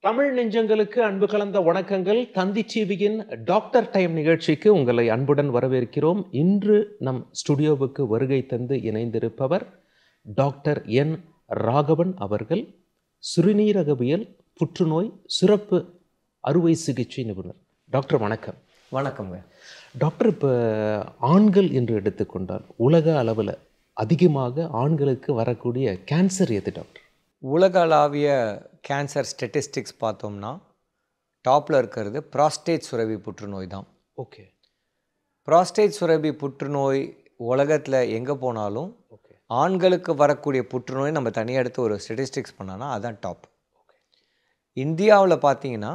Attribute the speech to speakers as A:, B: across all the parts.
A: தமிழ் நெஞ்சங்களுக்கு அன்பு கலந்த வணக்கங்கள். தந்தி டிவியின் டாக்டர் டைம் நிகழ்ச்சிக்கு உங்களை அன்புடன் வரவேற்கிறோம். இன்று நம் ஸ்டுடியோவுக்கு வருகை தந்து இணைந்திருப்பவர் டாக்டர் என் ராகவன் அவர்கள், சிறுநீரகவியல், புற்றுநோய், சிறப்பு அறுவை சிகிச்சை நிபுணர். டாக்டர் வணக்கம்.
B: வணக்கங்க
A: டாக்டர், இப்போ ஆண்கள் என்று எடுத்துக்கொண்டால் உலக அளவில் அதிகமாக ஆண்களுக்கு வரக்கூடிய கேன்சர் எது டாக்டர்?
B: உலகளாவிய கேன்சர் ஸ்டெட்டிஸ்டிக்ஸ் பார்த்தோம்னா டாப்பில் இருக்கிறது ப்ராஸ்டேட் சுரபி புற்றுநோய் தான்.
A: ஓகே.
B: ப்ராஸ்டேட் சுரபி புற்றுநோய் உலகத்தில் எங்கே போனாலும்
A: ஓகே.
B: ஆண்களுக்கு வரக்கூடிய புற்றுநோய் நம்ம தனியாக எடுத்து ஒரு ஸ்டெட்டிஸ்டிக்ஸ் பண்ணோன்னா அதுதான் டாப். இந்தியாவில் பார்த்தீங்கன்னா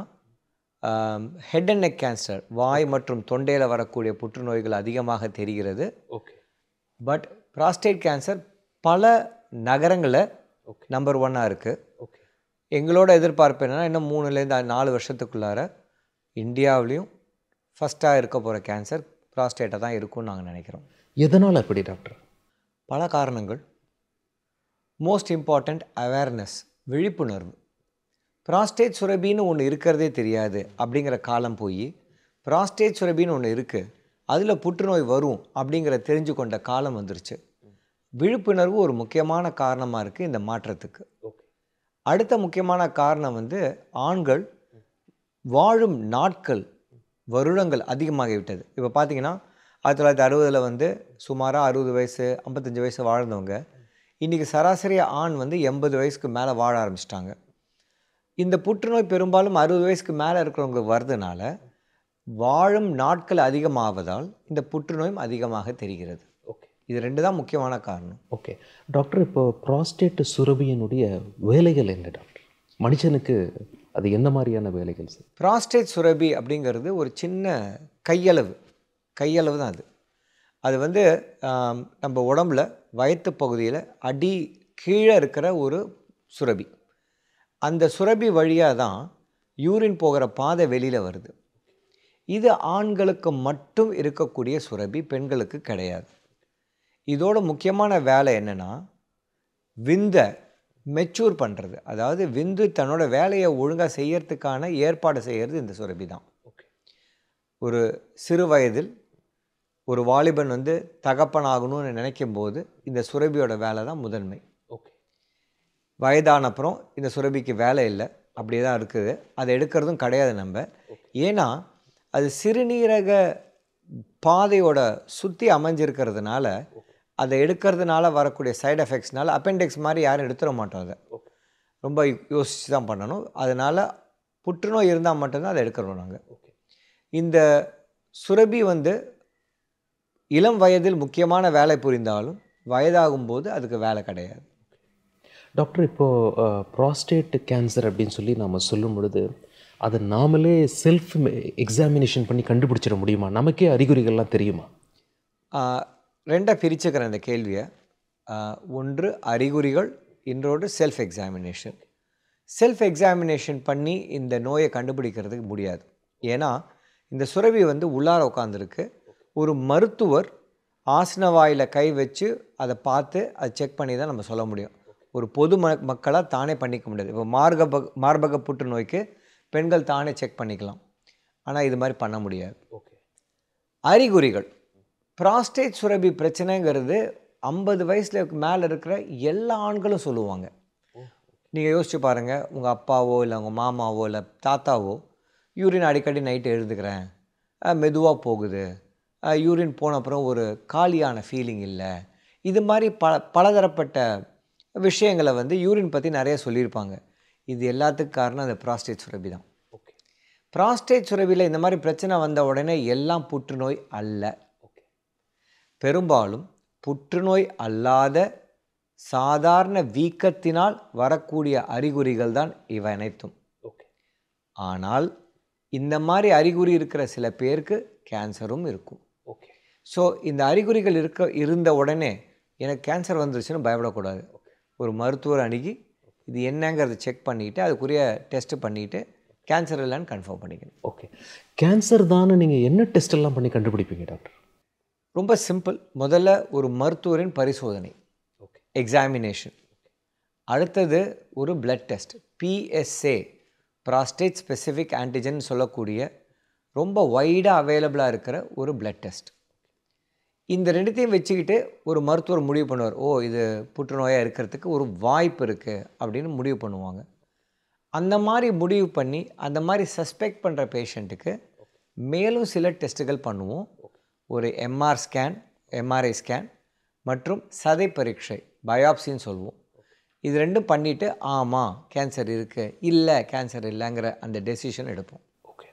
B: ஹெட் அண்ட் நெக் கேன்சர், வாய் மற்றும் தொண்டையில் வரக்கூடிய புற்றுநோய்கள் அதிகமாக தெரிகிறது.
A: ஓகே.
B: பட் ப்ராஸ்டேட் கேன்சர் பல நகரங்களில் நம்பர் 1 இருக்குது.
A: ஓகே.
B: எங்களோட எதிர்பார்ப்பு என்னென்னா, இன்னும் 3-4 வருஷத்துக்குள்ளார இந்தியாவிலையும் ஃபஸ்ட்டாக இருக்க போகிற கேன்சர் ப்ராஸ்டேட்டாக தான் இருக்கும்னு நாங்கள் நினைக்கிறோம்.
A: எதனால் அப்படி டாக்டர்?
B: பல காரணங்கள். மோஸ்ட் இம்பார்ட்டண்ட் அவேர்னஸ், விழிப்புணர்வு. ப்ராஸ்டேட் சுரபின்னு ஒன்று இருக்கிறதே தெரியாது அப்படிங்கிற காலம் போய் ப்ராஸ்டேட் சுரபின்னு ஒன்று இருக்குது, அதில் புற்றுநோய் வரும் அப்படிங்கிற தெரிஞ்சு கொண்ட காலம் வந்துருச்சு. விழிப்புணர்வு ஒரு முக்கியமான காரணமாக இருக்குது இந்த மாற்றத்துக்கு. அடுத்த முக்கியமான காரணம் ஆண்கள் வாழும் நாட்கள், வருடங்கள் அதிகமாகிவிட்டது. இப்போ பார்த்தீங்கன்னா 1960 சுமாராக 60 வயசு 55 வயசு வாழ்ந்தவங்க இன்றைக்கி சராசரியாக ஆண் 80 வயசுக்கு மேலே வாழ ஆரம்பிச்சிட்டாங்க. இந்த புற்றுநோய் பெரும்பாலும் 60 வயசுக்கு மேலே இருக்கிறவங்களுக்கு வர்றதுனால வாழும் நாட்கள் அதிகமாவதால் இந்த புற்றுநோயும் அதிகமாக தெரிகிறது. இது 2 தான் முக்கியமான காரணம்.
A: ஓகே டாக்டர், இப்போ ப்ராஸ்டேட் சுரபியினுடைய வேலைகள் என்ன டாக்டர்? மனுஷனுக்கு அது என்ன மாதிரியான வேலைகள் சார்?
B: ப்ராஸ்டேட் சுரபி அப்படிங்கிறது ஒரு சின்ன கையளவு தான். அது நம்ம உடம்புல வயிற்று பகுதியில் அடி கீழே இருக்கிற ஒரு சுரபி. அந்த சுரபி வழியாக தான் யூரின் போகிற பாதை வெளியில் வருது. இது ஆண்களுக்கு மட்டும் இருக்கக்கூடிய சுரபி, பெண்களுக்கு கிடையாது. இதோட முக்கியமான வேலை என்னென்னா, விந்தை மெச்சூர் பண்ணுறது. அதாவது விந்து தன்னோட வேலையை ஒழுங்காக செய்யறதுக்கான ஏற்பாடு செய்கிறது இந்த சுரபி தான். ஒரு சிறு வயதில் ஒரு வாலிபன் தகப்பனாகணும்னு நினைக்கும் போது இந்த சுரபியோட வேலை தான் முதன்மை. வயதான அப்புறம் இந்த சுரபிக்கு வேலை இல்லை, அப்படியே தான் இருக்குது. அதை எடுக்கிறதும் கிடையாது நம்ம. ஏன்னா அது சிறுநீரக பாதையோட சுற்றி அமைஞ்சிருக்கிறதுனால அதை எடுக்கிறதுனால வரக்கூடிய சைடு எஃபெக்ட்ஸ்னால அப்பெண்டிக்ஸ் மாதிரி யாரும் எடுத்துட மாட்டோம். அதை ரொம்ப யோசித்து தான் பண்ணணும். அதனால் புற்றுநோய் இருந்தால் மட்டும்தான் அதை எடுக்கிறோம் நாங்கள். இந்த சுரபி இளம் வயதில் முக்கியமான வேலை புரிந்தாலும் வயதாகும்போது அதுக்கு வேலை கிடையாது.
A: டாக்டர், இப்போது ப்ராஸ்டேட் கேன்சர் அப்படின்னு சொல்லி நாம் சொல்லும் பொழுது அதை நாமளே செல்ஃப் எக்ஸாமினேஷன் பண்ணி கண்டுபிடிச்சிட முடியுமா? நமக்கே அறிகுறிகள்லாம் தெரியுமா?
B: 2 பிரிச்சுக்கிறேன் இந்த கேள்வியை. ஒன்று அறிகுறிகள், இன்னொன்று செல்ஃப் எக்ஸாமினேஷன். செல்ஃப் எக்ஸாமினேஷன் பண்ணி இந்த நோயை கண்டுபிடிக்கிறதுக்கு முடியாது. ஏன்னா இந்த சுரபி உள்ளார உட்காந்துருக்கு. ஒரு மருத்துவர் ஆசன வாயில் கை வச்சு அதை பார்த்து அதை செக் பண்ணி தான் நம்ம சொல்ல முடியும். ஒரு பொது மக்களாக தானே பண்ணிக்க முடியாது. இப்போ மார்பக புற்றுநோய்க்கு பெண்கள் தானே செக் பண்ணிக்கலாம், ஆனால் இது மாதிரி பண்ண முடியாது. அறிகுறிகள், ப்ராஸ்டேட் சுரபி பிரச்சனைங்கிறது 50 வயசில் மேலே இருக்கிற எல்லா ஆண்களும் சொல்லுவாங்க. நீங்கள் யோசிச்சு பாருங்கள், உங்கள் அப்பாவோ இல்லை உங்கள் மாமாவோ இல்லை தாத்தாவோ யூரின் அடிக்கடி நைட்டு எழுதுக்கிறேன், மெதுவாக போகுது, யூரின் போன அப்புறம் ஒரு காலியான ஃபீலிங் இல்லை, இது மாதிரி பலதரப்பட்ட விஷயங்களை யூரின் பற்றி நிறைய சொல்லியிருப்பாங்க. இது எல்லாத்துக்கும் காரணம் அந்த ப்ராஸ்டேட் சுரபி தான். ப்ராஸ்டேட் சுரபியில் இந்த மாதிரி பிரச்சனை வந்த உடனே எல்லாம் புற்றுநோய் அல்ல. பெரும்பாலும் புற்றுநோய் அல்லாத சாதாரண வீக்கத்தினால் வரக்கூடிய அறிகுறிகள் தான் இவை அனைத்தும். ஆனால் இந்த மாதிரி அறிகுறி இருக்கிற சில பேருக்கு கேன்சரும் இருக்கும். ஸோ இந்த அறிகுறிகள் இருந்த உடனே எனக்கு கேன்சர் வந்துருச்சுன்னு பயப்படக்கூடாது. ஒரு மருத்துவர் அணுகி இது என்னங்கிறத செக் பண்ணிவிட்டு அதுக்குரிய டெஸ்ட்டு பண்ணிவிட்டு கேன்சர் இல்லைன்னு கன்ஃபார்ம் பண்ணிக்கணும்.
A: ஓகே, கேன்சர் தானே நீங்கள் என்ன டெஸ்ட் எல்லாம் பண்ணி கண்டுபிடிப்பீங்க டாக்டர்?
B: ரொம்ப சிம்பிள். முதல்ல ஒரு மருத்துவரின் பரிசோதனை, எக்ஸாமினேஷன். அடுத்தது ஒரு blood test, PSA prostate specific antigen சொல்லக்கூடிய ரொம்ப வைடாக அவைலபிளாக இருக்கிற ஒரு பிளட் டெஸ்ட். இந்த ரெண்டுத்தையும் வச்சுக்கிட்டு ஒரு மருத்துவர் முடிவு பண்ணுவார், ஓ இது புற்றுநோயாக இருக்கிறதுக்கு ஒரு வாய்ப்பு இருக்குது அப்படின்னு முடிவு பண்ணுவாங்க. அந்த மாதிரி முடிவு பண்ணி அந்த மாதிரி சஸ்பெக்ட் பண்ணுற பேஷண்ட்டுக்கு மேலும் சில டெஸ்ட்டுகள் பண்ணுவோம். ஒரு எம்ஆர் ஸ்கேன், எம்ஆர்ஐ ஸ்கேன் மற்றும் சதை பரீட்சை, பயாப்சின்னு சொல்லுவோம். இது ரெண்டும் பண்ணிவிட்டு ஆமாம் கேன்சர் இருக்குது, இல்லை கேன்சர் இல்லைங்கிற அந்த டெசிஷன் எடுப்போம்.
A: ஓகே.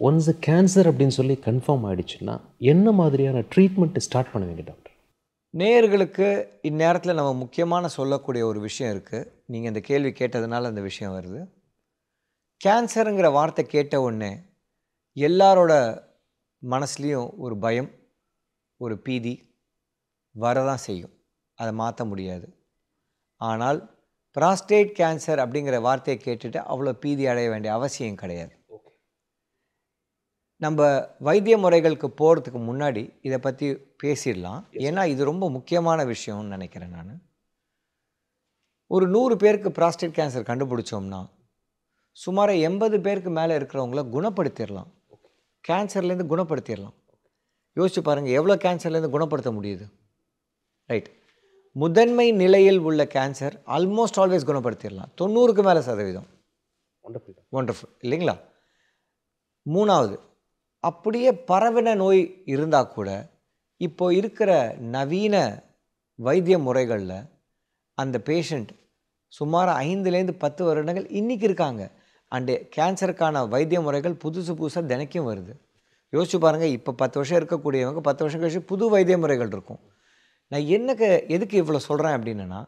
A: ஒன்ஸ் கேன்சர் அப்படின்னு சொல்லி கன்ஃபார்ம் ஆகிடுச்சுன்னா என்ன மாதிரியான ட்ரீட்மெண்ட்டு ஸ்டார்ட் பண்ணுவீங்க டாக்டர்?
B: நேயர்களுக்கு இந்நேரத்தில் நம்ம முக்கியமான சொல்லக்கூடிய ஒரு விஷயம் இருக்குது. நீங்கள் இந்த கேள்வி கேட்டதுனால அந்த விஷயம் வருது. கேன்சருங்கிற வார்த்தை கேட்ட உடனே எல்லாரோட மனசுலேயும் ஒரு பயம், ஒரு பீதி வரதான் செய்யும். அதை மாற்ற முடியாது. ஆனால் ப்ராஸ்டேட் கேன்சர் அப்படிங்கிற வார்த்தையை கேட்டுட்டு அவ்வளோ பீதி அடைய வேண்டிய அவசியம் கிடையாது. நம்ம வைத்திய முறைகளுக்கு போகிறதுக்கு முன்னாடி இதை பற்றி பேசிடலாம். ஏன்னா இது ரொம்ப முக்கியமான விஷயம்னு நினைக்கிறேன் நான். ஒரு 100 பேருக்கு ப்ராஸ்டேட் கேன்சர் கண்டுபிடிச்சோம்னா சுமார் 80 பேருக்கு மேலே இருக்கிறவங்கள குணப்படுத்திடலாம். கேன்சர்லேருந்து குணப்படுத்திடலாம். யோசிச்சு பாருங்கள், எவ்வளோ கேன்சர்லேருந்து குணப்படுத்த முடியுது? ரைட். முதன்மை நிலையில் உள்ள கேன்சர் ஆல்மோஸ்ட் ஆல்வேஸ் குணப்படுத்திடலாம். 90க்கு மேலே சதவீதம். ஒண்டர்ஃபுல் இல்லைங்களா? 3வது, அப்படியே பரவின நோய் இருந்தால் கூட இப்போ இருக்கிற நவீன வைத்திய முறைகளில் அந்த பேஷண்ட் சுமார் 5லேருந்து 10 வருடங்கள் இன்றைக்கி இருக்காங்க. அண்டு கேன்சருக்கான வைத்திய முறைகள் புதுசாக தினைக்கும் வருது. யோசிச்சு பாருங்கள், இப்போ 10 வருஷம் இருக்கக்கூடியவங்க 10 வருஷம் கழிச்சு புது வைத்திய முறைகள் இருக்கும். நான் எதுக்கு இவ்வளோ சொல்கிறேன் அப்படின்னா,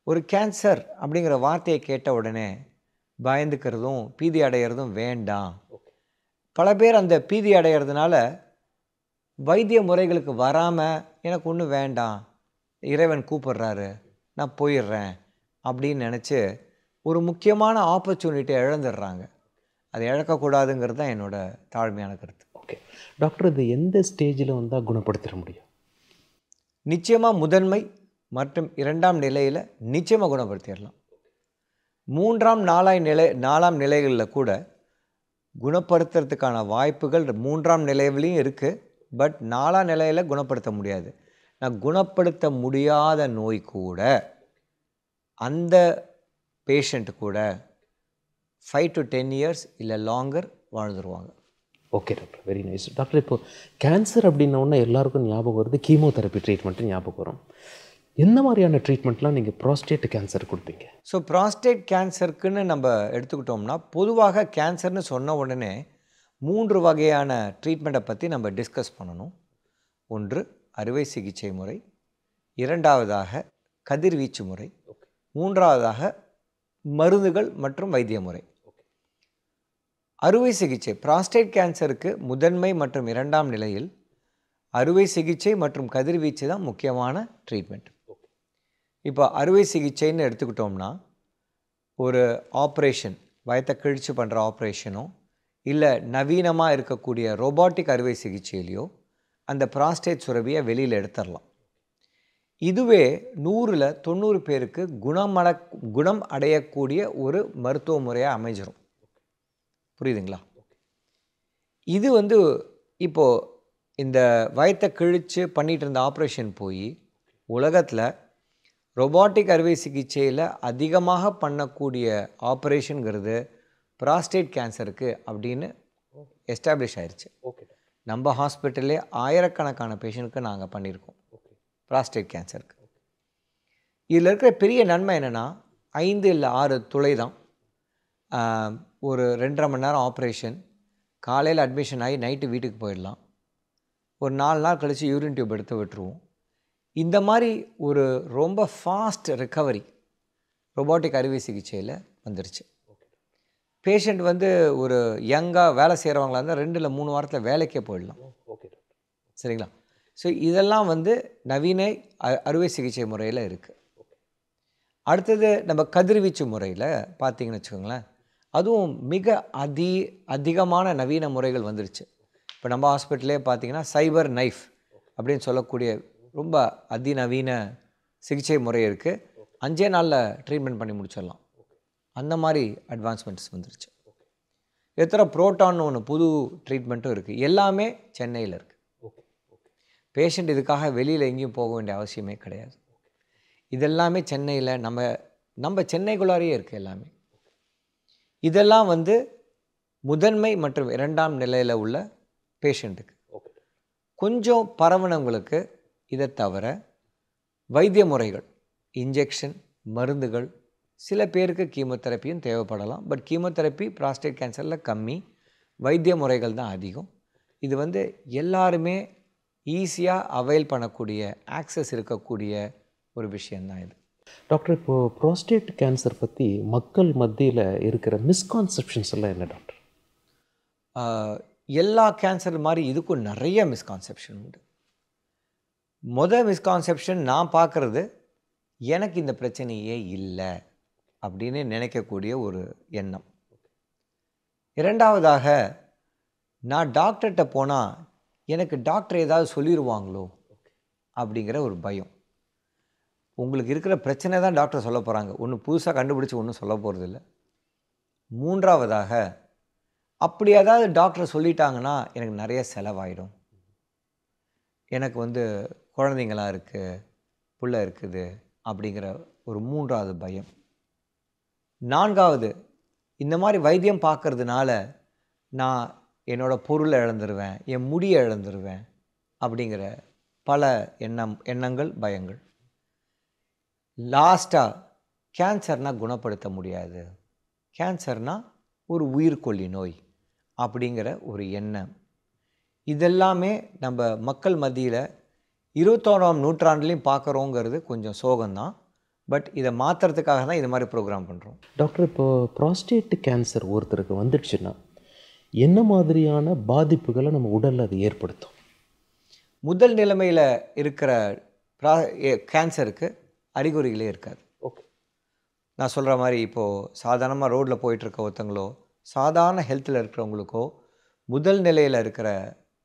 B: ஒரு கேன்சர் அப்படிங்கிற வார்த்தையை கேட்ட உடனே பயந்துக்கிறதும் பீதி அடைகிறதும் வேண்டாம். பல பேர் அந்த பீதி அடைகிறதுனால வைத்திய முறைகளுக்கு வராமல் எனக்கு ஒன்றும் வேண்டாம், இறைவன் கூப்பிடுறாரு நான் போயிடுறேன் அப்படின்னு நினச்சி ஒரு முக்கியமான ஆப்பர்ச்சுனிட்டியை இழந்துடுறாங்க. அதை இழக்கக்கூடாதுங்கிறது தான் என்னோட தாழ்மையான கருத்து.
A: ஓகே டாக்டர், இது எந்த ஸ்டேஜில் வந்தால் குணப்படுத்திட முடியும்?
B: நிச்சயமாக முதன்மை மற்றும் 2ஆம் நிலையில் நிச்சயமாக குணப்படுத்திடலாம். 3ஆம் 4ஆம் நிலைகளில் கூட குணப்படுத்துறதுக்கான வாய்ப்புகள் 3ஆம் நிலையிலையும் இருக்குது. பட் 4ஆம் நிலையில் குணப்படுத்த முடியாது. நான் குணப்படுத்த முடியாத நோய் கூட அந்த பேஷண்ட் கூட 5 to 10 இயர்ஸ் இல்லை லாங்கர் வாழ்ந்துருவாங்க.
A: Okay doctor, very nice. Doctor, இப்போ கேன்சர் அப்படின்ன உடனே எல்லாருக்கும் ஞாபகம் வருது கீமோதெரப்பி ட்ரீட்மெண்ட்டு ஞாபகம் வரும். எந்த மாதிரியான ட்ரீட்மெண்ட்லாம் நீங்கள் ப்ராஸ்டேட் கேன்சர் கொடுப்பீங்க?
B: ஸோ ப்ராஸ்டேட் கேன்சருக்குன்னு நம்ம எடுத்துக்கிட்டோம்னா பொதுவாக கேன்சர்னு சொன்ன உடனே 3 வகையான ட்ரீட்மெண்ட்டை பற்றி நம்ம டிஸ்கஸ் பண்ணணும். ஒன்று அறுவை சிகிச்சை முறை, 2வதாக கதிர்வீச்சு முறை, 3வதாக மருந்துகள் மற்றும் வைத்திய முறை. அறுவை சிகிச்சை ப்ராஸ்டேட் கேன்சருக்கு முதன்மை மற்றும் 2ஆம் நிலையில் அறுவை சிகிச்சை மற்றும் கதிர்வீச்சு தான் முக்கியமான ட்ரீட்மெண்ட். இப்போ அறுவை சிகிச்சைன்னு எடுத்துக்கிட்டோம்னா ஒரு ஆப்ரேஷன், வயத்தை கிழிச்சு பண்ணுற ஆப்ரேஷனோ இல்லை நவீனமாக இருக்கக்கூடிய ரோபாட்டிக் அறுவை சிகிச்சையிலையோ அந்த ப்ராஸ்டேட் சுரபியை வெளியில் எடுத்துடலாம். இதுவே 100ல் 90 பேருக்கு குணம் அடையக்கூடிய ஒரு மருத்துவ முறையாக அமைஞ்சிரும். புரியுதுங்களா? இது இப்போது இந்த வயத்தை கிழித்து பண்ணிகிட்டு இருந்த ஆப்ரேஷன் போய் உலகத்தில் ரொபாட்டிக் அறுவை சிகிச்சையில் அதிகமாக பண்ணக்கூடிய ஆப்ரேஷனுங்கிறது ப்ராஸ்டேட் கேன்சருக்கு அப்படின்னு எஸ்டாப்ளிஷ் ஆயிடுச்சு.
A: ஓகே.
B: நம்ம ஹாஸ்பிட்டல்லே ஆயிரக்கணக்கான பேஷண்ட்டுக்கு நாங்கள் பண்ணியிருக்கோம் ப்ராஸ்டேட் கேன்சருக்கு. இதில் இருக்கிற பெரிய நன்மை என்னென்னா 5 இல்லை 6 துளை தான். ஒரு 2.5 மணி நேரம் ஆப்ரேஷன், காலையில் அட்மிஷன் ஆகி நைட்டு வீட்டுக்கு போயிடலாம். ஒரு 4 நாள் கழித்து யூரின் டியூப் எடுத்து விட்டுருவோம். இந்த மாதிரி ஒரு ரொம்ப ஃபாஸ்ட் ரெக்கவரி ரொபாட்டிக் அறுவை சிகிச்சையில் வந்துருச்சு. பேஷண்ட் ஒரு யங்காக வேலை செய்கிறவங்களா இருந்தால் 2 இல்லை 3 வாரத்தில் வேலைக்கே போயிடலாம்.
A: ஓகே
B: சரிங்களா? ஸோ இதெல்லாம் நவீன அறுவை சிகிச்சை முறையில் இருக்குது. அடுத்தது நம்ம கதிர்வீச்சு முறையில் பார்த்தீங்கன்னு வச்சுக்கோங்களேன், அதுவும் மிக அதிகமான நவீன முறைகள் வந்துருச்சு. இப்போ நம்ம ஹாஸ்பிட்டலே பார்த்தீங்கன்னா சைபர் நைஃப் அப்படின்னு சொல்லக்கூடிய ரொம்ப அதிநவீன சிகிச்சை முறை இருக்குது. 5 நாளில் ட்ரீட்மெண்ட் பண்ணி முடிச்சிடலாம். அந்த மாதிரி அட்வான்ஸ்மெண்ட்ஸ் வந்துருச்சு. எத்தனை புரோட்டான்னு ஒன்று புது ட்ரீட்மெண்ட்டும் இருக்குது. எல்லாமே சென்னையில் இருக்குது.
A: Okay okay.
B: பேஷண்ட் இதுக்காக வெளியில் எங்கேயும் போக வேண்டிய அவசியமே கிடையாது. இதெல்லாமே சென்னையில் நம்ம சென்னைக்குள்ளாரையே இருக்குது எல்லாமே. இதெல்லாம் வந்து முதன்மை மற்றும் 2ஆம் நிலையில் உள்ள பேஷண்ட்டுக்கு.
A: ஓகே.
B: கொஞ்சம் பரவனவங்களுக்கு இதை தவிர வைத்திய முறைகள், இன்ஜெக்ஷன், மருந்துகள், சில பேருக்கு கீமோதெரப்பியும் தேவைப்படலாம். பட் கீமோதெரப்பி ப்ராஸ்டேட் கேன்சரில் கம்மி, வைத்திய முறைகள் தான் அதிகம். இது வந்து எல்லாருமே ஈஸியாக அவைல் பண்ணக்கூடிய, ஆக்சஸ் இருக்கக்கூடிய ஒரு விஷயந்தான் இது.
A: டாக்டர், இப்போது ப்ராஸ்டேட் கேன்சர் பற்றி மக்கள் மத்தியில் இருக்கிற மிஸ்கான்செப்ஷன்ஸ் எல்லாம் என்ன டாக்டர்?
B: எல்லா கேன்சர் மாதிரி இதுக்கும் நிறைய மிஸ்கான்செப்ஷன் உண்டு. மிஸ்கான்செப்ஷன் நான் பார்க்குறது, எனக்கு இந்த பிரச்சனையே இல்லை அப்படின்னு நினைக்கக்கூடிய ஒரு எண்ணம். 2வதாக, நான் டாக்டர்கிட்ட போனால் எனக்கு டாக்டர் ஏதாவது சொல்லிடுவாங்களோ அப்படிங்கிற ஒரு பயம். உங்களுக்கு இருக்கிற பிரச்சனை தான் டாக்டர் சொல்ல போகிறாங்க, ஒன்றும் புதுசாக கண்டுபிடிச்சி ஒன்றும் சொல்ல போகிறதில்ல. 3வதாக, அப்படி ஏதாவது டாக்டர் சொல்லிட்டாங்கன்னா எனக்கு நிறைய செலவாயிடும், எனக்கு வந்து குழந்தைங்களாம் இருக்குது, புள்ள இருக்குது அப்படிங்கிற ஒரு 3வது பயம். 4வது, இந்த மாதிரி வைத்தியம் பார்க்கறதுனால நான் என்னோடய பொருளை இழந்துருவேன், என் முடியை இழந்துருவேன் அப்படிங்கிற பல எண்ணங்கள், பயங்கள். லாஸ்ட்டாக, கேன்சர்னால் குணப்படுத்த முடியாது, கேன்சர்னால் ஒரு உயிர்கொல்லி நோய் அப்படிங்கிற ஒரு எண்ணம். இதெல்லாமே நம்ம மக்கள் மத்தியில் 21ஆம் நூற்றாண்டுலேயும் பார்க்குறோங்கிறது கொஞ்சம் சோகம்தான். பட் இதை மாற்றுறதுக்காக தான் இது மாதிரி ப்ரோக்ராம் பண்ணுறோம்.
A: டாக்டர், இப்போது ப்ராஸ்டேட் கேன்சர் ஒருத்தருக்கு வந்துடுச்சுன்னா என்ன மாதிரியான பாதிப்புகளை நம்ம உடலில் அது ஏற்படுத்தும்?
B: முதல் நிலைமையில் இருக்கிற கேன்சருக்கு அறிகுறிகளே இருக்காது.
A: ஓகே.
B: நான் சொல்கிற மாதிரி இப்போது சாதாரணமாக ரோட்டில் போயிட்டுருக்க ஒருத்தங்களோ, சாதாரண ஹெல்த்தில் இருக்கிறவங்களுக்கோ, முதல் நிலையில் இருக்கிற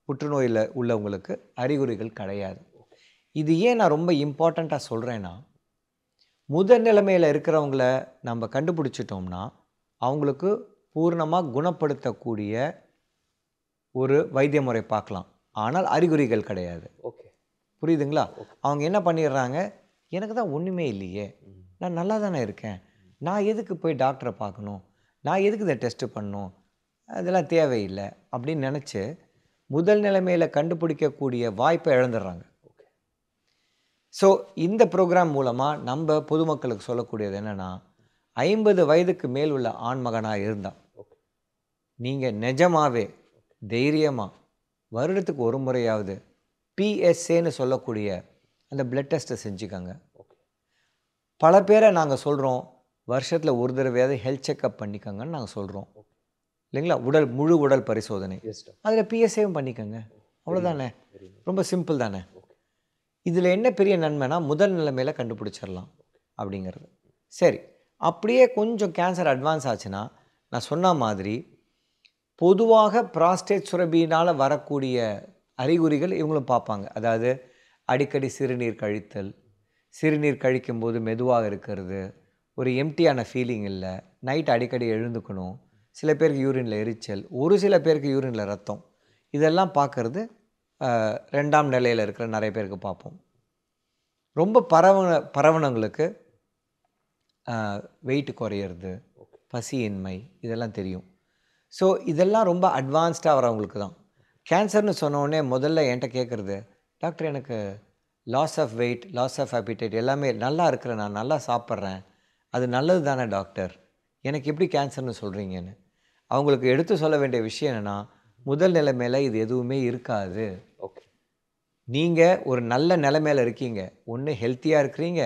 B: புற்றுநோயில் உள்ளவங்களுக்கு அறிகுறிகள் கிடையாது. இது ஏன் நான் ரொம்ப இம்பார்ட்டண்ட்டாக சொல்கிறேன்னா, முதல் நிலைமையில் இருக்கிறவங்கள நம்ம கண்டுபிடிச்சிட்டோம்னா அவங்களுக்கு பூர்ணமாக குணப்படுத்தக்கூடிய ஒரு வைத்திய முறை பார்க்கலாம். ஆனால் அறிகுறிகள் கிடையாது.
A: ஓகே,
B: புரியுதுங்களா? அவங்க என்ன பண்ணிடுறாங்க, எனக்கு தான் ஒன்றுமே இல்லையே, நான் நல்லா தானே இருக்கேன், நான் எதுக்கு போய் டாக்டரை பார்க்கணும், நான் எதுக்கு இதை டெஸ்ட்டு பண்ணணும், அதெல்லாம் தேவையில்லை அப்படின்னு நினச்சி முதல் நிலைமையில் கண்டுபிடிக்கக்கூடிய வாய்ப்பை இழந்துடுறாங்க. ஸோ இந்த ப்ரோக்ராம் மூலமாக நம்ம பொதுமக்களுக்கு சொல்லக்கூடியது என்னென்னா, 50 வயதுக்கு மேல் உள்ள ஆண்மகனாக இருந்தால் நீங்கள் நிஜமாகவே தைரியமாக வருடத்துக்கு ஒரு முறையாவது PSAன்னு சொல்லக்கூடிய அந்த பிளட் டெஸ்ட்டை செஞ்சுக்கோங்க. பல பேரை நாங்கள் சொல்கிறோம், வருஷத்தில் ஒரு தடவையாவது ஹெல்த் செக்கப் பண்ணிக்கோங்கன்னு நாங்கள் சொல்கிறோம் இல்லைங்களா? முழு உடல் பரிசோதனை, அதில் PSAவும் பண்ணிக்கோங்க. அவ்வளோதானே, ரொம்ப சிம்பிள் தானே. இதில் என்ன பெரிய நன்மைனா, முதல் நிலைமையில் கண்டுபிடிச்சிடலாம் அப்படிங்கிறது. சரி, அப்படியே கொஞ்சம் கேன்சர் அட்வான்ஸ் ஆச்சுன்னா, நான் சொன்ன மாதிரி பொதுவாக ப்ராஸ்டேட் சுரப்பினால் வரக்கூடிய அறிகுறிகள் இவங்களும் பார்ப்பாங்க. அதாவது அடிக்கடி சிறுநீர் கழித்தல், சிறுநீர் கழிக்கும்போது மெதுவாக இருக்கிறது, ஒரு எம்டியான ஃபீலிங் இல்லை, நைட் அடிக்கடி எழுந்துக்கணும், சில பேருக்கு யூரினில் எரிச்சல், ஒரு சில பேருக்கு யூரினில் ரத்தம், இதெல்லாம் பார்க்குறது 2ஆம் நிலையில் இருக்கிற நிறைய பேருக்கு பார்ப்போம். ரொம்ப பரவனங்களுக்கு வெயிட் குறையிறது, பசியின்மை, இதெல்லாம் தெரியும். ஸோ இதெல்லாம் ரொம்ப அட்வான்ஸ்டாக வரவங்களுக்கு தான். கேன்சர்னு சொன்னோடனே முதல்ல என்கிட்ட கேட்குறது, டாக்டர் எனக்கு loss of weight, loss of appetite எல்லாமே நல்லா இருக்கிறேன், நான் நல்லா சாப்பிட்றேன், அது நல்லது தானே டாக்டர், எனக்கு எப்படி கேன்சர்னு சொல்கிறீங்கன்னு. அவங்களுக்கு எடுத்து சொல்ல வேண்டிய விஷயம் என்னென்னா, முதல் நிலைமையில் இது எதுவுமே இருக்காது. ஓகே, நீங்கள் ஒரு நல்ல நிலைமையில் இருக்கீங்க, ஒன்று ஹெல்த்தியாக இருக்கிறீங்க,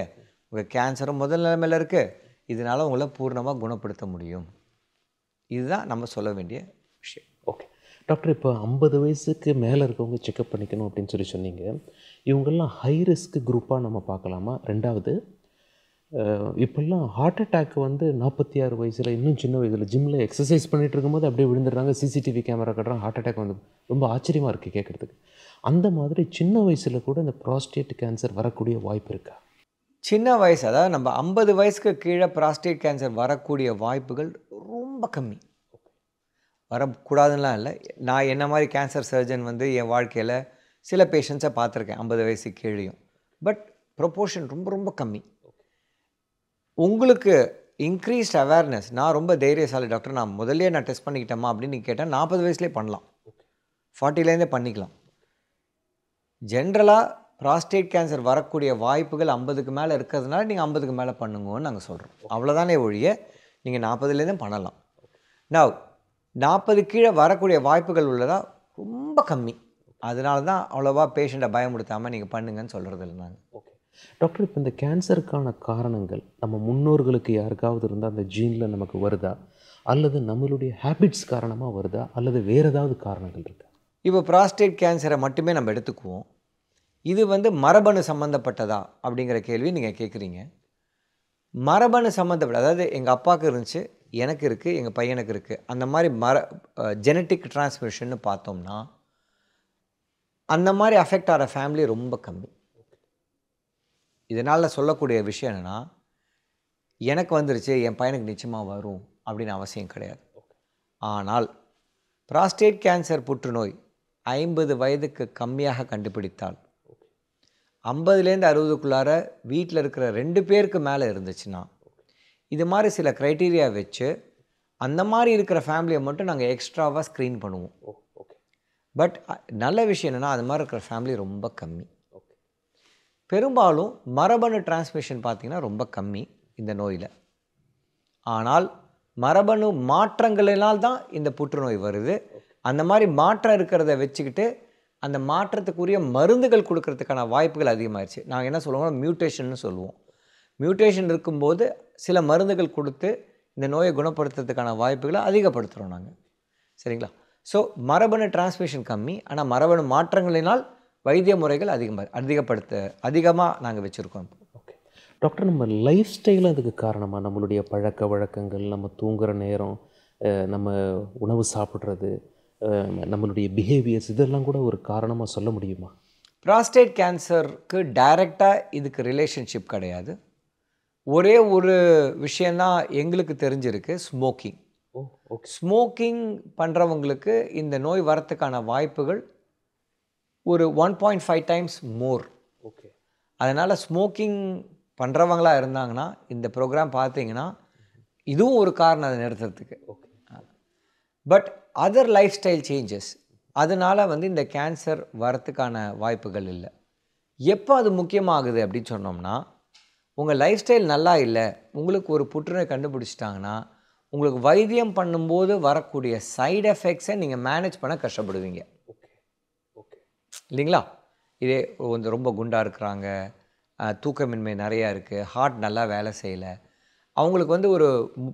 B: உங்கள் கேன்சரும் முதல் நிலைமையில் இருக்குது, இதனால் உங்களை பூர்ணமாக குணப்படுத்த முடியும். இதுதான் நம்ம சொல்ல வேண்டிய விஷயம்.
A: ஓகே டாக்டர், இப்போ 50 வயசுக்கு மேலே இருக்கவங்க செக்கப் பண்ணிக்கணும் அப்படின்னு சொன்னீங்க. இவங்கெல்லாம் ஹை ரிஸ்க் குரூப்பாக நம்ம பார்க்கலாமா? 2வது, இப்போல்லாம் ஹார்ட் அட்டாக் வந்து 46 வயசில், இன்னும் சின்ன வயசில் ஜிம்மில் எக்ஸசைஸ் பண்ணிகிட்டு இருக்கும்போது அப்படியே விழுந்துடுறாங்க, CCTV கேமரா கட்டுறாங்க, ஹார்ட் அட்டாக் வந்து ரொம்ப ஆச்சரியமாக இருக்குது கேட்குறதுக்கு. அந்த மாதிரி சின்ன வயசில் கூட இந்த ப்ராஸ்டேட் கேன்சர் வரக்கூடிய வாய்ப்பு இருக்கா?
B: சின்ன வயசு, அதாவது நம்ம 50 வயசுக்கு கீழே ப்ராஸ்டேட் கேன்சர் வரக்கூடிய வாய்ப்புகள் ரொம்ப கம்மி. வரக்கூடாதுன்னெலாம் இல்லை. நான் என்ன மாதிரி கேன்சர் சர்ஜன் வந்து என் வாழ்க்கையில் சில பேஷண்ட்ஸை பார்த்துருக்கேன் 50 வயசு கீழேயும். பட் ப்ரொப்போர்ஷன் ரொம்ப ரொம்ப கம்மி. உங்களுக்கு இன்க்ரீஸ்ட் அவேர்னஸ், நான் ரொம்ப தைரியசாலி டாக்டர், நான் முதல்லையே நான் டெஸ்ட் பண்ணிக்கிட்டேமா அப்படின்னு நீங்கள் கேட்டால் 40 வயசுலேயே பண்ணலாம், 40லேருந்தே பண்ணிக்கலாம். ஜென்ரலாக ப்ராஸ்டேட் கேன்சர் வரக்கூடிய வாய்ப்புகள் 50க்கு மேலே இருக்கிறதுனால நீங்கள் 50க்கு மேலே பண்ணுங்கன்னு நாங்கள் சொல்கிறோம். அவ்வளோதானே ஒழிய நீங்கள் 40லேருந்தே பண்ணலாம். நான் 40 கீழே வரக்கூடிய வாய்ப்புகள் உள்ளதா ரொம்ப கம்மி. அதனால தான் அவ்வளோவா பேஷண்ட்டை பயமுடுத்தாமல் நீங்கள் பண்ணுங்கன்னு சொல்கிறது இல்லை நாங்கள்.
A: ஓகே டாக்டர், இப்போ இந்த கேன்சருக்கான காரணங்கள் நம்ம முன்னோர்களுக்கு யாருக்காவது இருந்தால் அந்த ஜீனில் நமக்கு வருதா, அல்லது நம்மளுடைய ஹேபிட்ஸ் காரணமாக வருதா, அல்லது வேறு ஏதாவது காரணங்கள் இருக்கா?
B: இப்போ ப்ராஸ்டேட் கேன்சரை மட்டுமே நம்ம எடுத்துக்குவோம். இது வந்து மரபணு சம்மந்தப்பட்டதா அப்படிங்கிற கேள்வி நீங்கள் கேட்குறீங்க. மரபணு சம்மந்தப்பட்ட, அதாவது எங்கள் அப்பாவுக்கு இருந்துச்சு, எனக்கு இருக்குது, எங்கள் பையனுக்கு இருக்குது, அந்த மாதிரி ஜெனட்டிக் டிரான்ஸ்மிஷன்னு பார்த்தோம்னா அந்த மாதிரி அஃபெக்ட் ஆகிற ஃபேமிலி ரொம்ப கம்மி. இதனால் சொல்லக்கூடிய விஷயம் என்னென்னா, எனக்கு வந்துருச்சு என் பையனுக்கு நிச்சயமாக வரும் அப்படின்னு அவசியம் கிடையாது. ஆனால் ப்ராஸ்டேட் கேன்சர் புற்றுநோய் 50 வயதுக்கு கம்மியாக கண்டுபிடித்தால், 50லேருந்து 60க்குள்ளார வீட்டில் இருக்கிற 2 பேருக்கு மேலே இருந்துச்சுன்னா, இது மாதிரி சில க்ரைட்டீரியா வச்சு அந்த மாதிரி இருக்கிற ஃபேமிலியை மட்டும் நாங்கள் எக்ஸ்ட்ராவாக ஸ்க்ரீன் பண்ணுவோம். பட் நல்ல விஷயம் என்னென்னா, அது மாதிரி இருக்கிற ஃபேமிலி ரொம்ப கம்மி. பெரும்பாலும் மரபணு டிரான்ஸ்மிஷன் பார்த்திங்கன்னா ரொம்ப கம்மி இந்த நோயில். ஆனால் மரபணு மாற்றங்களினால் தான் இந்த புற்றுநோய் வருது. அந்த மாதிரி மாற்றம் இருக்கிறத வச்சுக்கிட்டு அந்த மாற்றத்துக்குரிய மருந்துகள் கொடுக்கறதுக்கான வாய்ப்புகள் அதிகமாகிடுச்சு. நாங்கள் என்ன சொல்லுவோம், மியூட்டேஷன்னு சொல்லுவோம். மியூட்டேஷன் இருக்கும்போது சில மருந்துகள் கொடுத்து இந்த நோயை குணப்படுத்துறதுக்கான வாய்ப்புகளை அதிகப்படுத்துகிறோம் நாங்கள். சரிங்களா? ஸோ மரபணு டிரான்ஸ்மிஷன் கம்மி, ஆனால் மரபணு மாற்றங்களினால் வைத்திய முறைகள் அதிகமாக நாங்கள் வச்சுருக்கோம்.
A: ஓகே டாக்டர், நம்ம லைஃப் ஸ்டைலும் அதுக்கு காரணமாக, நம்மளுடைய பழக்க வழக்கங்கள், நம்ம தூங்குகிற நேரம், நம்ம உணவு சாப்பிட்றது, நம்மளுடைய பிஹேவியர்ஸ், இதெல்லாம் கூட ஒரு காரணமாக சொல்ல முடியுமா?
B: ப்ராஸ்டேட் கேன்சருக்கு டைரெக்டாக இதுக்கு ரிலேஷன்ஷிப் கிடையாது. ஒரே ஒரு விஷயந்தான் எங்களுக்கு தெரிஞ்சிருக்கு, ஸ்மோக்கிங்.
A: ஓகே.
B: ஸ்மோக்கிங் பண்ணுறவங்களுக்கு இந்த நோய் வரத்துக்கான வாய்ப்புகள் ஒரு 1.5 டைம்ஸ் மோர்.
A: ஓகே.
B: அதனால் ஸ்மோக்கிங் பண்ணுறவங்களா இருந்தாங்கன்னா இந்த ப்ரோக்ராம் பார்த்தீங்கன்னா இதுவும் ஒரு காரணம் அதை நிறுத்துறதுக்கு.
A: Okay.
B: But other life style changes, அதனால் வந்து இந்த கேன்சர் வரத்துக்கான வாய்ப்புகள் இல்லை. எப்போ அது முக்கியமாகுது அப்படின்னு சொன்னோம்னா, உங்கள் லைஃப் ஸ்டைல் நல்லா இல்லை, உங்களுக்கு ஒரு புற்றுநோய் கண்டுபிடிச்சிட்டாங்கன்னா உங்களுக்கு வைத்தியம் பண்ணும்போது வரக்கூடிய சைடு எஃபெக்ட்ஸை நீங்கள் மேனேஜ் பண்ண கஷ்டப்படுவீங்க.
A: ஓகே. ஓகே.
B: இல்லைங்களா? இதே வந்து ரொம்ப குண்டாக இருக்கிறாங்க, தூக்கமின்மை நிறையா இருக்குது, ஹார்ட் நல்லா வேலை செய்யலை, அவங்களுக்கு வந்து ஒரு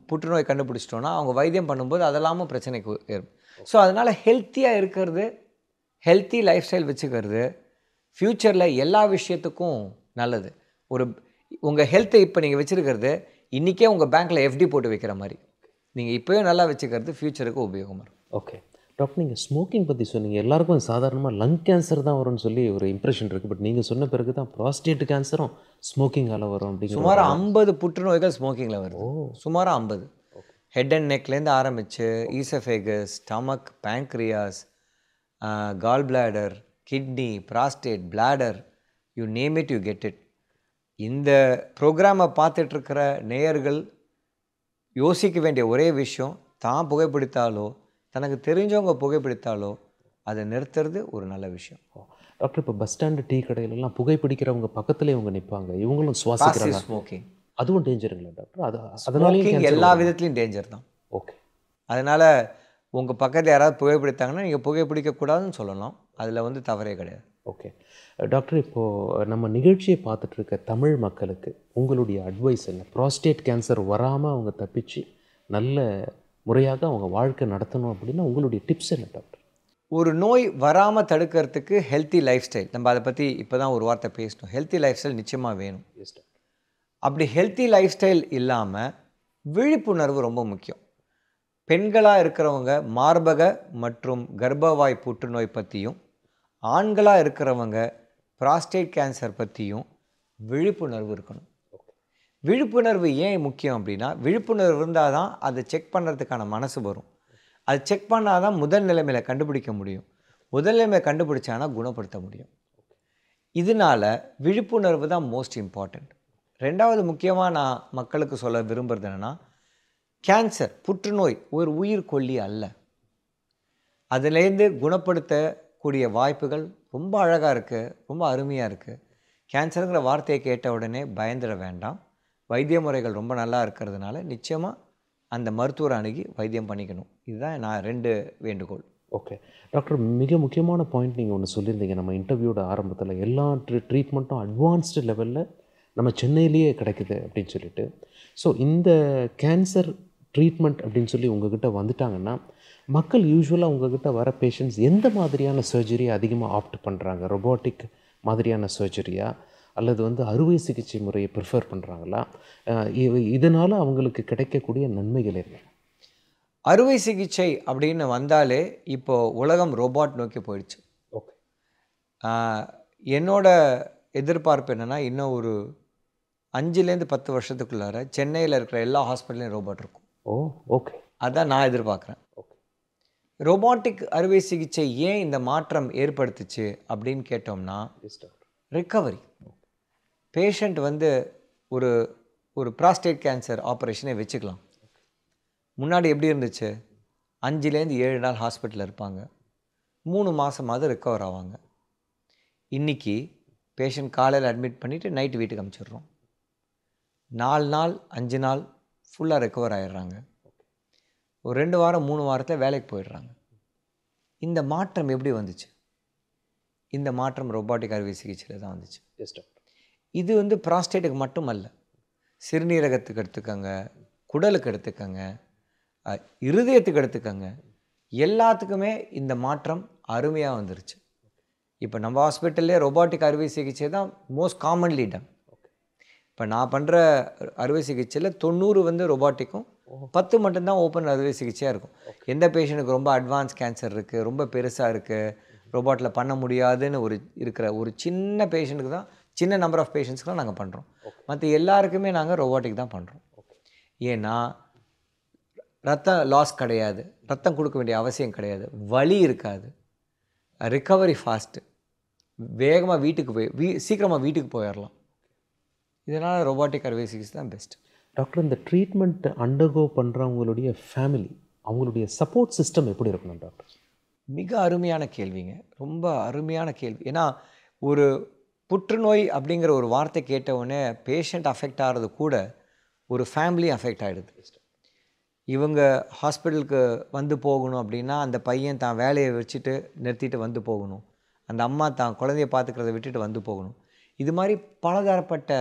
B: புற்றுநோய் கண்டுபிடிச்சிட்டோன்னா அவங்க வைத்தியம் பண்ணும்போது அதெல்லாமும் பிரச்சனைக்கு ஏற்படும். ஸோ அதனால் ஹெல்த்தியாக இருக்கிறது, ஹெல்த்தி லைஃப் ஸ்டைல் வச்சுக்கிறது ஃப்யூச்சரில் எல்லா விஷயத்துக்கும் நல்லது. உங்கள் ஹெல்த்தை இப்போ நீங்கள் வச்சுருக்கிறது இன்றைக்கே உங்கள் பேங்க்கில் எஃப்டி போட்டு வைக்கிற மாதிரி, நீங்கள் இப்போயும் நல்லா வச்சுக்கிறது ஃப்யூச்சருக்கு உபயோகமாக இருக்கும்.
A: ஓகே டாக்டர், நீங்கள் ஸ்மோக்கிங் பற்றி சொன்னீங்க. எல்லாருக்கும் சாதாரணமாக லங் கேன்சர் தான் வரும்னு சொல்லி ஒரு இம்ப்ரெஷன் இருக்குது. பட் நீங்கள் சொன்ன பிறகு தான் ப்ராஸ்டேட் கேன்சரும் ஸ்மோக்கிங்கால் வரும் அப்படிங்கிற.
B: சுமார் 50 புற்றுநோய்கள் ஸ்மோக்கிங்கில் வருது. சுமார் 50. ஹெட் அண்ட் நெக்லேருந்து ஆரம்பித்து oesophagus, stomach, pancreas, gall bladder, kidney, prostate, bladder, you name it, you get it. இந்த ப்ரோக்ராமை பார்த்துட்ருக்கிற நேயர்கள் யோசிக்க வேண்டிய ஒரே விஷயம், தான் புகைப்பிடித்தாலோ தனக்கு தெரிஞ்சவங்க புகைப்பிடித்தாலோ அதை நிறுத்துறது ஒரு நல்ல விஷயம்.
A: டாக்டர், இப்போ பஸ் ஸ்டாண்டு, டீ கடையிலலாம் புகைப்பிடிக்கிறவங்க பக்கத்துலேயே இவங்க நிற்பாங்க, இவங்களும் சுவாசிக்கிறாங்க.
B: ஸ்மோக்கிங்
A: அதுவும் டேஞ்சருங்களா டாக்டர்?
B: அதனால எல்லா விதத்துலையும் டேஞ்சர் தான்.
A: ஓகே.
B: அதனால் உங்கள் பக்கத்தில் யாராவது புகைப்பிடித்தாங்கன்னா நீங்கள் புகைப்பிடிக்கக்கூடாதுன்னு சொல்லலாம், அதில் வந்து தவறே கிடையாது.
A: ஓகே டாக்டர், இப்போது நம்ம நிகழ்ச்சியை பார்த்துட்ருக்க தமிழ் மக்களுக்கு உங்களுடைய அட்வைஸ் என்ன? ப்ராஸ்டேட் கேன்சர் வராமல் அவங்க தப்பிச்சு நல்ல முறையாக அவங்க வாழ்க்கை நடத்தணும் அப்படின்னா உங்களுடைய டிப்ஸ் என்ன டாக்டர்?
B: ஒரு நோய் வராமல் தடுக்கிறதுக்கு ஹெல்த்தி லைஃப் ஸ்டைல், நம்ம அதை பற்றி இப்போ தான் ஒரு வார்த்தை பேசணும். ஹெல்த்தி லைஃப் ஸ்டைல் நிச்சயமாக வேணும்.
A: Yes doctor.
B: அப்படி ஹெல்த்தி லைஃப் ஸ்டைல் இல்லாமல் விழிப்புணர்வு ரொம்ப முக்கியம். பெண்களாக இருக்கிறவங்க மார்பக மற்றும் கர்ப்பவாய் புற்றுநோய் பற்றியும், ஆண்களாக இருக்கிறவங்க ப்ராஸ்டேட் கேன்சர் பற்றியும் விழிப்புணர்வு இருக்கணும். விழிப்புணர்வு ஏன் முக்கியம் அப்படின்னா, விழிப்புணர்வு இருந்தால் தான் அதை செக் பண்ணுறதுக்கான மனசு வரும். அது செக் பண்ணால் தான் முதல் நிலைமையில் கண்டுபிடிக்க முடியும். முதல் நிலைமையை கண்டுபிடிச்சானா குணப்படுத்த முடியும். இதனால விழிப்புணர்வு தான் மோஸ்ட் இம்பார்ட்டண்ட். 2வது முக்கியமாக நான் மக்களுக்கு சொல்ல விரும்புகிறது என்னென்னா, கேன்சர் புற்றுநோய் ஒரு உயிர் கொல்லி அல்ல. அதுலேருந்து குணப்படுத்தக்கூடிய வாய்ப்புகள் ரொம்ப அழகாக இருக்குது, ரொம்ப அருமையாக இருக்குது. கேன்சருங்கிற வார்த்தையை கேட்ட உடனே பயந்துட வேண்டாம். வைத்திய முறைகள் ரொம்ப நல்லா இருக்கிறதுனால நிச்சயமாக அந்த மருத்துவரை அணுகி வைத்தியம் பண்ணிக்கணும். இதுதான் நான் 2 வேண்டுகோள்.
A: ஓகே டாக்டர், மிக முக்கியமான பாயிண்ட் நீங்கள் ஒன்று சொல்லியிருந்தீங்க நம்ம இன்டர்வியூட ஆரம்பத்தில். எல்லா ட்ரீட்மெண்ட்டும் அட்வான்ஸ்டு லெவலில் நம்ம சென்னையிலேயே கிடைக்குது அப்படின்னு சொல்லிட்டு. ஸோ இந்த கேன்சர் ட்ரீட்மெண்ட் அப்படின்னு சொல்லி உங்ககிட்ட வந்துட்டாங்கன்னா, மக்கள் யூஸ்வலாக உங்ககிட்ட வர பேஷண்ட்ஸ் எந்த மாதிரியான சர்ஜரியை அதிகமாக ஆப்ட் பண்ணுறாங்க? ரொபோட்டிக் மாதிரியான சர்ஜரியா அல்லது அறுவை சிகிச்சை முறையை ப்ரிஃபர் பண்ணுறாங்களா? இதனால் அவங்களுக்கு கிடைக்கக்கூடிய நன்மைகள் என்ன?
B: அறுவை சிகிச்சை அப்படின்னு வந்தாலே இப்போது உலகம் ரோபாட் நோக்கி போயிடுச்சு.
A: ஓகே.
B: என்னோட எதிர்பார்ப்பு என்னென்னா, இன்னும் ஒரு 5லேருந்து 10 வருஷத்துக்குள்ளார சென்னையில் இருக்கிற எல்லா ஹாஸ்பிட்டல்லையும் ரோபாட் இருக்கும்.
A: ஓ ஓகே.
B: அதான் நான் எதிர்பார்க்குறேன்.
A: ஓகே.
B: ரோபாட்டிக் அறுவை சிகிச்சை ஏன் இந்த மாற்றம் ஏற்படுத்துச்சு அப்படின்னு கேட்டோம்னா, ரிக்கவரி. பேஷண்ட் ஒரு ஒரு ப்ராஸ்டேட் கேன்சர் ஆப்ரேஷனே வச்சுக்கலாம். முன்னாடி எப்படி இருந்துச்சு? 5லேருந்து 7 நாள் ஹாஸ்பிட்டலில் இருப்பாங்க, 3 மாதமாவது ரிக்கவர் ஆவாங்க. இன்றைக்கி பேஷண்ட் காலையில் அட்மிட் பண்ணிவிட்டு நைட்டு வீட்டுக்கு அனுப்பிச்சிடுறோம். 4 நாள் 5 நாள் ஃபுல்லாக ரிக்கவர் ஆகிடுறாங்க. ஒரு 2 வாரம் 3 வாரத்தில் வேலைக்கு போயிடுறாங்க. இந்த மாற்றம் எப்படி வந்துச்சு? இந்த மாற்றம் ரோபாட்டிக் அறுவை சிகிச்சையில் தான் வந்துச்சு. இது ப்ராஸ்டேட்டுக்கு மட்டும் அல்ல, சிறுநீரகத்துக்கு எடுத்துக்கோங்க, குடலுக்கு எடுத்துக்கோங்க, இருதயத்துக்கு எடுத்துக்கோங்க, எல்லாத்துக்குமே இந்த மாற்றம் அருமையாக வந்துருச்சு. இப்போ நம்ம ஹாஸ்பிட்டல்லே ரோபாட்டிக் அறுவை சிகிச்சை தான் மோஸ்ட் காமன்லி டன். இப்போ நான் பண்ணுற அறுவை சிகிச்சையில் 90 ரோபாட்டிக்கும் 10 மட்டும்தான் ஓப்பன் அறுவை சிகிச்சையாக இருக்கும். எந்த பேஷண்ட்டுக்கு ரொம்ப அட்வான்ஸ் கேன்சர் இருக்குது, ரொம்ப பெருசாக இருக்குது, ரோபாட்டில் பண்ண முடியாதுன்னு இருக்கிற ஒரு சின்ன பேஷண்ட்டுக்கு தான், சின்ன நம்பர் ஆஃப் பேஷண்ட்ஸ்க்கு தான் நாங்கள் பண்ணுறோம். மற்ற எல்லாருக்குமே நாங்கள் ரோபாட்டிக் தான் பண்ணுறோம். ஏன்னா ரத்தம் லாஸ் கிடையாது, ரத்தம் கொடுக்க வேண்டிய அவசியம் கிடையாது, வலி இருக்காது, ரிக்கவரி ஃபாஸ்ட்டு, வேகமாக வீட்டுக்கு போய் சீக்கிரமாக வீட்டுக்கு போயிடலாம். இதனால் ரோபாட்டிக் அறுவை சிகிச்சை தான் பெஸ்ட்.
A: டாக்டர், இந்த ட்ரீட்மெண்ட் அண்டர்கோ பண்ணுறவங்களுடைய ஃபேமிலி, அவங்களுடைய சப்போர்ட் சிஸ்டம் எப்படி இருக்கணும் டாக்டர்?
B: மிக அருமையான கேள்விங்க, ரொம்ப அருமையான கேள்வி. ஏன்னா ஒரு புற்றுநோய் அப்படிங்கிற ஒரு வார்த்தை கேட்டவுடனே பேஷண்ட் அஃபெக்ட் ஆகிறது கூட ஒரு ஃபேமிலி அஃபெக்ட் ஆகிடுது. இவங்க ஹாஸ்பிட்டலுக்கு போகணும் அப்படின்னா அந்த பையன் தான் வேலையை வச்சுட்டு நிறுத்திட்டு போகணும், அந்த அம்மா தான் குழந்தைய பார்த்துக்கிறத விட்டுட்டு போகணும். இது மாதிரி பலதரப்பட்ட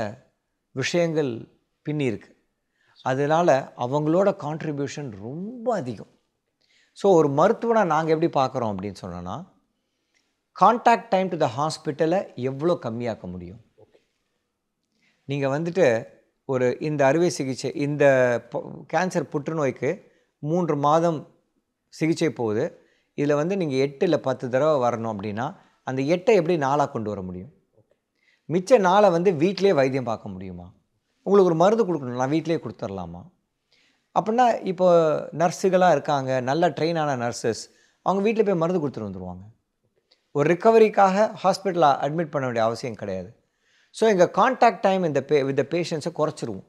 B: விஷயங்கள் பின்னி இருக்குது. அதனால் அவங்களோட கான்ட்ரிபியூஷன் ரொம்ப அதிகம். ஸோ ஒரு மருத்துவனாக நாங்கள் எப்படி பார்க்குறோம் அப்படின்னு சொன்னோன்னா, கான்டாக்ட் டைம் டு த ஹாஸ்பிட்டலை எவ்வளோ கம்மியாக்க முடியும். நீங்கள் இந்த அறுவை சிகிச்சை, இந்த கேன்சர் புற்றுநோய்க்கு 3 மாதம் சிகிச்சை போகுது. இதில் நீங்கள் 8 இல்லை 10 தடவை வரணும் அப்படின்னா அந்த 8 எப்படி 4ஆக கொண்டு வர முடியும்? மிச்ச 4 வீட்டிலே வைத்தியம் பார்க்க முடியுமா? உங்களுக்கு ஒரு மருந்து கொடுக்கணும், நான் வீட்டிலே கொடுத்துர்லாமா? அப்படின்னா இப்போ நர்ஸுகளாக இருக்காங்க, நல்லா ட்ரெயினான நர்சஸ், அவங்க வீட்டில் போய் மருந்து கொடுத்துட்டு வந்துடுவாங்க. ஒரு ரிக்கவரிக்காக ஹாஸ்பிட்டலில் அட்மிட் பண்ண வேண்டிய அவசியம் கிடையாது. ஸோ எங்கள் கான்டாக்ட் டைம் வித் பேஷண்ட்ஸை குறைச்சிருவோம்.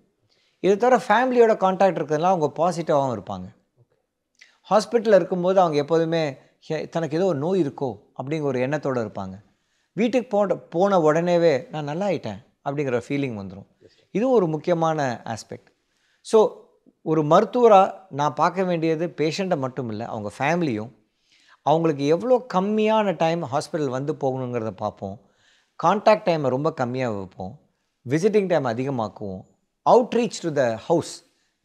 B: இதை தவிர ஃபேமிலியோட கான்டாக்ட் இருக்கிறதுனால அவங்க பாசிட்டிவாகவும் இருப்பாங்க. ஹாஸ்பிட்டலில் இருக்கும்போது அவங்க எப்போதுமே தனக்கு ஏதோ ஒரு நோய் இருக்கோ அப்படிங்கிற ஒரு எண்ணத்தோடு இருப்பாங்க. வீட்டுக்கு போன உடனேவே நான் நல்லா ஆயிட்டேன் அப்படிங்கிற ஃபீலிங் வந்துடும். இதுவும் ஒரு முக்கியமான ஆஸ்பெக்ட். ஸோ ஒரு மருத்துவராக நான் பார்க்க வேண்டியது பேஷண்ட்டை மட்டும் இல்லை, அவங்க ஃபேமிலியும். அவங்களுக்கு எவ்வளோ கம்மியான டைம் ஹாஸ்பிட்டல் போகணுங்கிறத பார்ப்போம். கான்டாக்ட் டைமை ரொம்ப கம்மியாக வைப்போம், விசிட்டிங் டைம் அதிகமாக்குவோம், அவுட்ரீச் டு த ஹவுஸ்,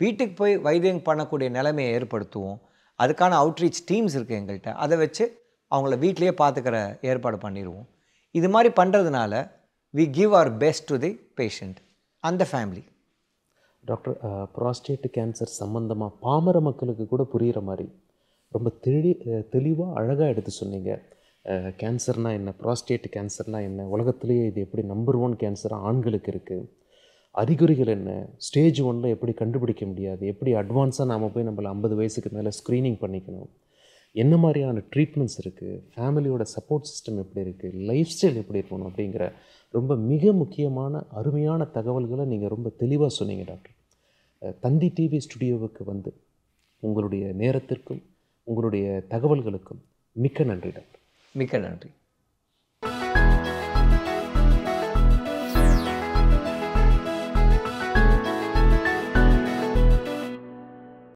B: வீட்டுக்கு போய் வைத்தியம் பண்ணக்கூடிய நிலைமையை ஏற்படுத்துவோம். அதுக்கான அவுட்ரீச் டீம்ஸ் இருக்குது எங்கள்கிட்ட, அதை வச்சு அவங்கள வீட்லேயே பார்த்துக்கிற ஏற்பாடு பண்ணிடுவோம். இது மாதிரி பண்ணுறதுனால we give our best to the patient and the family.
A: Doctor, prostate cancer சம்மந்தமாக பாமர மக்களுக்கு கூட புரிகிற மாதிரி ரொம்ப தெளிவாக அழகாக எடுத்து சொன்னீங்க. கேன்சர்னால் என்ன, ப்ராஸ்டேட் கேன்சர்னால் என்ன, உலகத்திலேயே இது எப்படி நம்பர் 1 கேன்சராக ஆண்களுக்கு இருக்குது, அறிகுறிகள் என்ன, ஸ்டேஜ் 1ல் எப்படி கண்டுபிடிக்க முடியாது, எப்படி அட்வான்ஸாக நாம் போய் நம்மளை 50 வயசுக்கு மேலே ஸ்க்ரீனிங் பண்ணிக்கணும், என்ன மாதிரியான ட்ரீட்மெண்ட்ஸ் இருக்குது, ஃபேமிலியோட சப்போர்ட் சிஸ்டம் எப்படி இருக்குது, லைஃப் ஸ்டைல் எப்படி இருக்கணும் அப்படிங்கிற ரொம்ப மிக முக்கியமான அருமையான தகவல்களை நீங்கள் ரொம்ப தெளிவாக சொன்னீங்க டாக்டர். தந்தி டிவி ஸ்டுடியோவுக்கு வந்து உங்களுடைய நேரத்திற்கும் உங்களுடைய தகவல்களுக்கும் மிக்க நன்றி டாக்டர்.
B: மிக்க நன்றி.